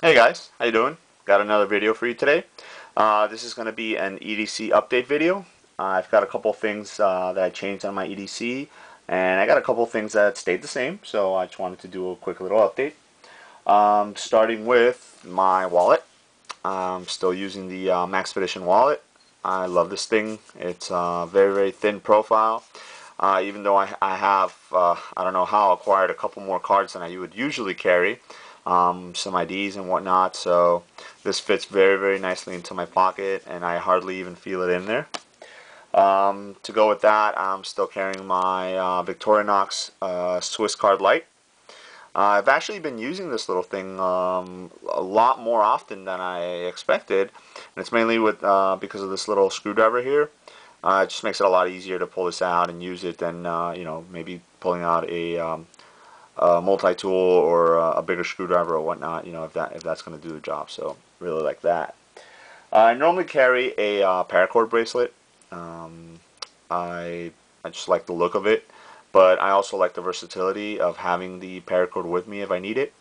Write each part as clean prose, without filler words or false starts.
Hey guys, how you doing? Got another video for you today. This is going to be an EDC update video. I've got a couple things that I changed on my EDC, and I got a couple things that stayed the same, so I just wanted to do a quick little update. Starting with my wallet. I'm still using the Maxpedition wallet. I love this thing. It's a very, very thin profile. Even though I have, I don't know how, acquired a couple more cards than I would usually carry. Some IDs and whatnot, so this fits very, very nicely into my pocket, and I hardly even feel it in there. To go with that, I'm still carrying my Victorinox Swiss Card Lite. I've actually been using this little thing a lot more often than I expected, and it's mainly with because of this little screwdriver here. It just makes it a lot easier to pull this out and use it than maybe pulling out a multi-tool or a bigger screwdriver or whatnot, if that's going to do the job. So really like that. I normally carry a paracord bracelet. I just like the look of it, but I also like the versatility of having the paracord with me if I need it.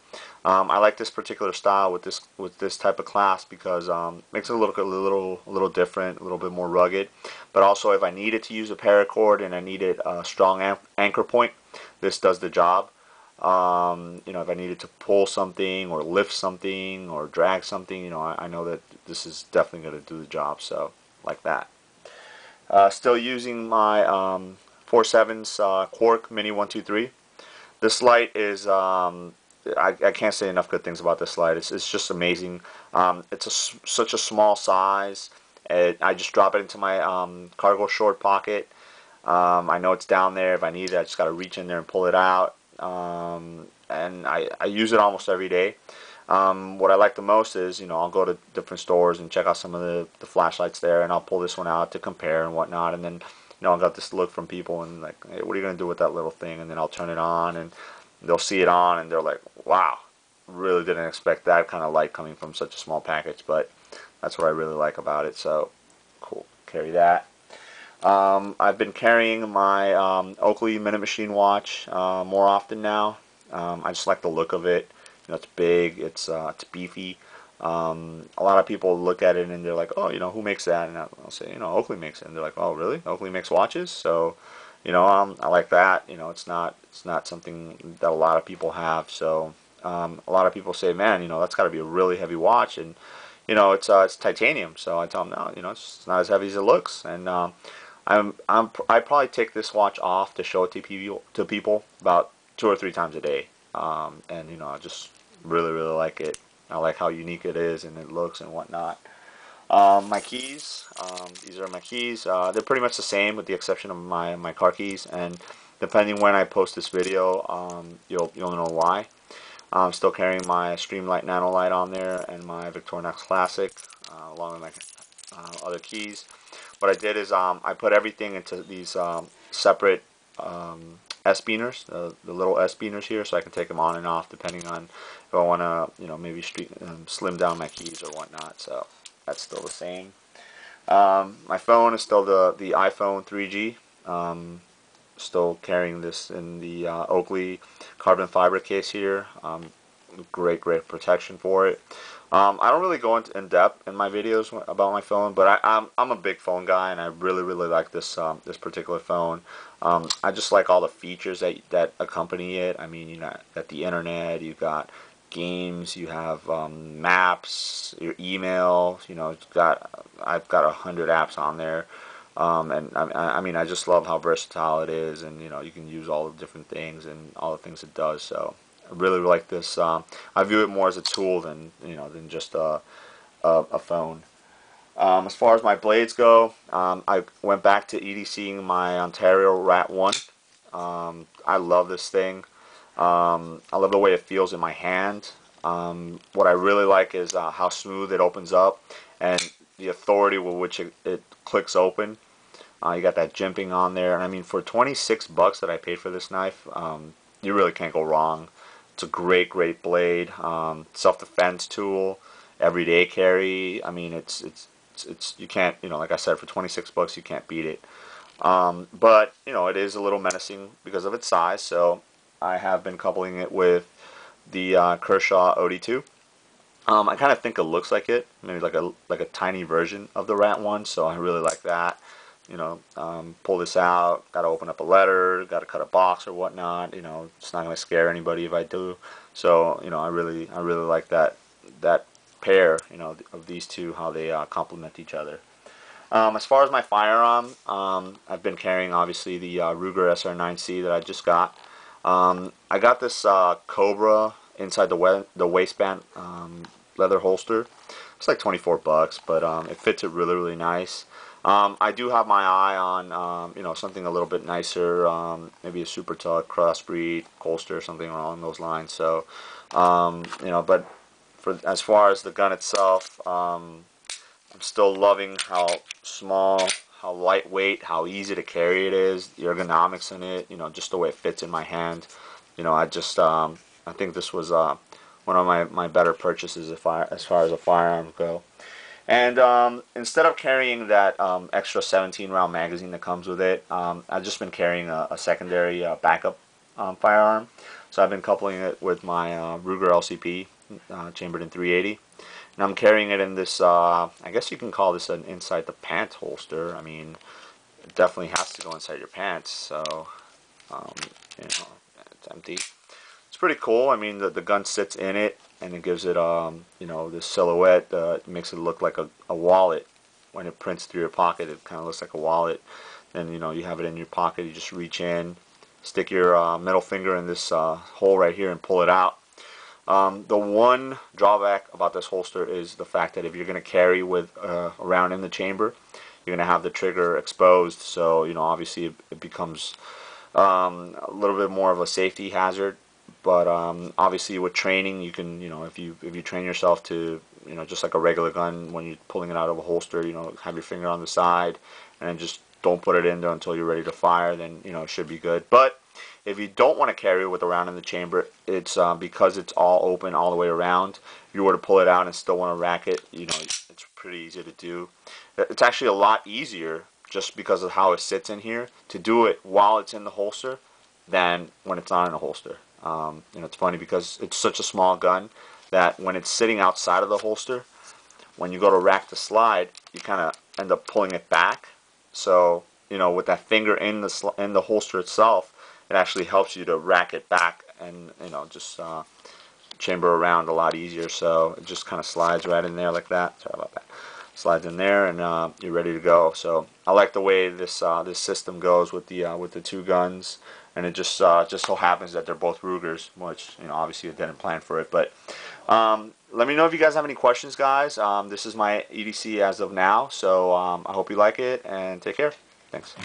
I like this particular style with this type of clasp because it makes it look a little different, a little bit more rugged. But also, if I needed to use a paracord and I needed a strong anchor point, this does the job. If I needed to pull something or lift something or drag something, I know that this is definitely going to do the job. So like that. Still using my 4.7's Quark Mini 123. This light is I can't say enough good things about this light. It's just amazing. It's such a small size. I just drop it into my cargo short pocket. I know it's down there. If I need it, I just got to reach in there and pull it out. And I use it almost every day. What I like the most is, I'll go to different stores and check out some of the flashlights there, and I'll pull this one out to compare and whatnot. And then, I got this look from people and like, hey, what are you going to do with that little thing? And then I'll turn it on and they'll see it on and they're like, wow, really didn't expect that kind of light coming from such a small package. But that's what I really like about it. So cool, carry that. I've been carrying my Oakley Minute Machine watch more often now. I just like the look of it. It's big, it's beefy. A lot of people look at it and they're like, oh, who makes that? And I'll say, Oakley makes it. And they're like, oh, really? Oakley makes watches? So, I like that. It's not something that a lot of people have. So, a lot of people say, man, that's got to be a really heavy watch, and it's titanium. So I tell them, no, it's not as heavy as it looks. And I probably take this watch off to show it to people about 2 or 3 times a day. And I just really, really like it. I like how unique it is and it looks and whatnot. My keys, these are my keys. They're pretty much the same with the exception of my car keys. And depending when I post this video, you'll know why. I'm still carrying my Streamlight Nano Light on there and my Victorinox Classic, along with my other keys. What I did is I put everything into these separate S-beaners, the little S-beaners here, so I can take them on and off depending on if I want to, maybe slim down my keys or whatnot. So that's still the same. My phone is still the iPhone 3G. Still carrying this in the Oakley carbon fiber case here. Great protection for it. I don't really go in depth in my videos about my phone, but I'm a big phone guy, and I really like this this particular phone. I just like all the features that accompany it. I mean, at the internet, you've got games, you have maps, your email. I've got 100 apps on there. And I mean, I just love how versatile it is, and you can use all the different things and all the things it does. So I really like this. I view it more as a tool than than just a phone. As far as my blades go, I went back to EDCing my Ontario Rat 1. I love this thing. I love the way it feels in my hand. What I really like is how smooth it opens up and the authority with which it clicks open. You got that jimping on there, and I mean, for 26 bucks that I paid for this knife, you really can't go wrong. It's a great blade, self-defense tool, everyday carry. I mean, it's you can't, like I said, for 26 bucks you can't beat it. But it is a little menacing because of its size. So I have been coupling it with the Kershaw OD2. I kind of think it looks like it, maybe like a tiny version of the rat one, so I really like that. Pull this out, got to open up a letter, got to cut a box or whatnot. It's not going to scare anybody if I do. So, I really like that pair, of these two, how they complement each other. As far as my firearm, I've been carrying obviously the Ruger SR9C that I just got. I got this Cobra inside the waistband leather holster. It's like 24 bucks, but it fits it really, really nice. I do have my eye on something a little bit nicer, maybe a Super Tug crossbreed holster or something along those lines. So but for as far as the gun itself, I'm still loving how small, how lightweight, how easy to carry it is, the ergonomics in it, just the way it fits in my hand. I think this was one of my better purchases as far as a firearm go. And instead of carrying that extra 17 round magazine that comes with it, I've just been carrying a secondary backup firearm. So I've been coupling it with my Ruger LCP chambered in 380. And I'm carrying it in this, I guess you can call this an inside the pants holster. I mean, it definitely has to go inside your pants, so, um, it's empty. It's pretty cool. I mean, the gun sits in it, and it gives it, this silhouette. It makes it look like a wallet. When it prints through your pocket, it kind of looks like a wallet. Then, you have it in your pocket. You just reach in, stick your middle finger in this hole right here and pull it out. The one drawback about this holster is the fact that if you're going to carry with around in the chamber, you're going to have the trigger exposed. So obviously it becomes a little bit more of a safety hazard. But obviously with training, you can if you train yourself to just like a regular gun, when you're pulling it out of a holster, have your finger on the side and then just don't put it in there until you're ready to fire. Then it should be good. But if you don't want to carry it with around in the chamber, it's because it's all open all the way around. If you were to pull it out and still want to rack it, it's pretty easy to do. It's actually a lot easier just because of how it sits in here to do it while it's in the holster than when it's not in a holster. It's funny because it's such a small gun that when it's sitting outside of the holster, when you go to rack the slide, you kind of end up pulling it back. So with that finger in the holster itself, it actually helps you to rack it back and just chamber around a lot easier. So it just kind of slides right in there like that. Sorry about that. Slides in there and you're ready to go. So I like the way this system goes with the two guns, and it just so happens that they're both Rugers, which obviously I didn't plan for it. But let me know if you guys have any questions, guys. This is my EDC as of now, so I hope you like it and take care. Thanks.